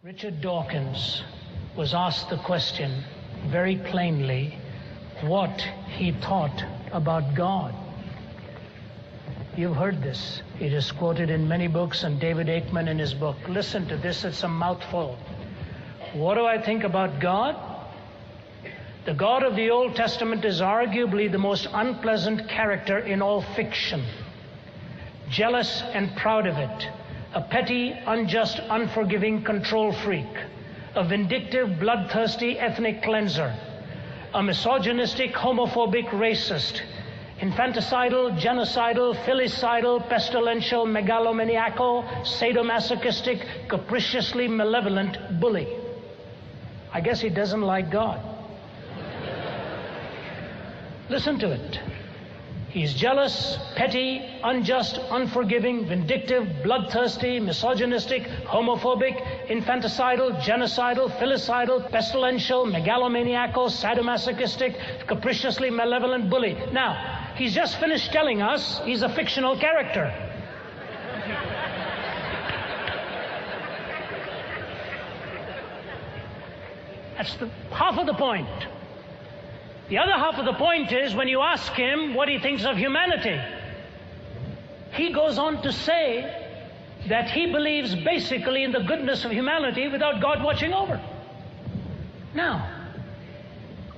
Richard Dawkins was asked the question very plainly what he thought about God. You've heard this. It is quoted in many books, and David Aikman in his book. Listen to this, it's a mouthful. What do I think about God? The God of the Old Testament is arguably the most unpleasant character in all fiction. Jealous and proud of it. A petty, unjust, unforgiving control freak. A vindictive, bloodthirsty ethnic cleanser. A misogynistic, homophobic racist. Infanticidal, genocidal, filicidal, pestilential, megalomaniacal, sadomasochistic, capriciously malevolent bully. I guess he doesn't like God. Listen to it. He's jealous, petty, unjust, unforgiving, vindictive, bloodthirsty, misogynistic, homophobic, infanticidal, genocidal, filicidal, pestilential, megalomaniacal, sadomasochistic, capriciously malevolent bully. Now, he's just finished telling us he's a fictional character. That's half of the point. The other half of the point is when you ask him what he thinks of humanity, he goes on to say that he believes basically in the goodness of humanity without God watching over. Now,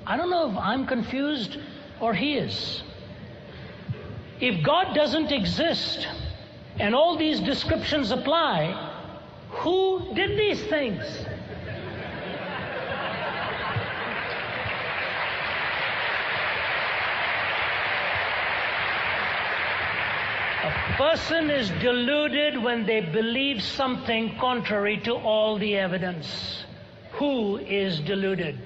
I don't know if I'm confused or he is. If God doesn't exist and all these descriptions apply, who did these things? A person is deluded when they believe something contrary to all the evidence. Who is deluded?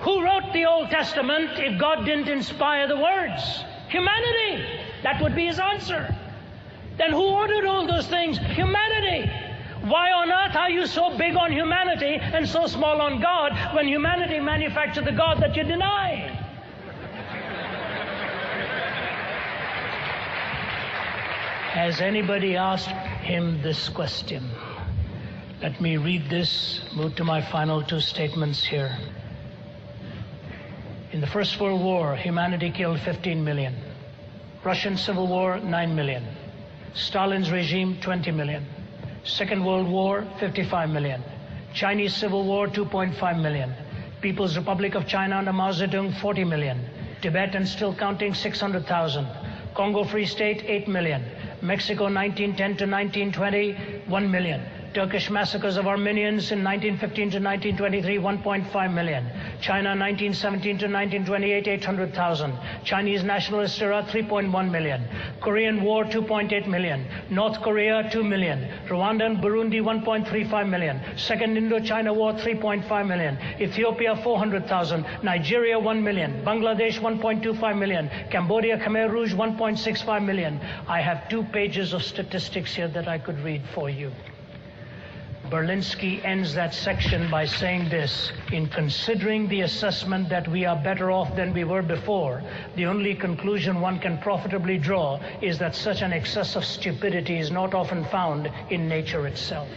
Who wrote the Old Testament if God didn't inspire the words? Humanity. That would be his answer. Then who ordered all those things? Humanity. Why on earth are you so big on humanity and so small on God when humanity manufactured the God that you deny? Has anybody asked him this question? Let me read this, move to my final two statements here. In the First World War, humanity killed 15 million. Russian Civil War, 9 million. Stalin's regime, 20 million. Second World War, 55 million. Chinese Civil War, 2.5 million. People's Republic of China under Mao Zedong, 40 million. Tibet and still counting, 600,000. Congo Free State, 8 million. Mexico 1910 to 1920, 1 million. Turkish massacres of Armenians in 1915 to 1923, 1.5 million. China 1917 to 1928, 800,000. Chinese nationalist era, 3.1 million. Korean War, 2.8 million. North Korea, 2 million. Rwanda and Burundi, 1.35 million. Second Indochina War, 3.5 million. Ethiopia, 400,000. Nigeria, 1 million. Bangladesh, 1.25 million. Cambodia, Khmer Rouge, 1.65 million. I have 2 pages of statistics here that I could read for you. Berlinski ends that section by saying this: in considering the assessment that we are better off than we were before, the only conclusion one can profitably draw is that such an excess of stupidity is not often found in nature itself.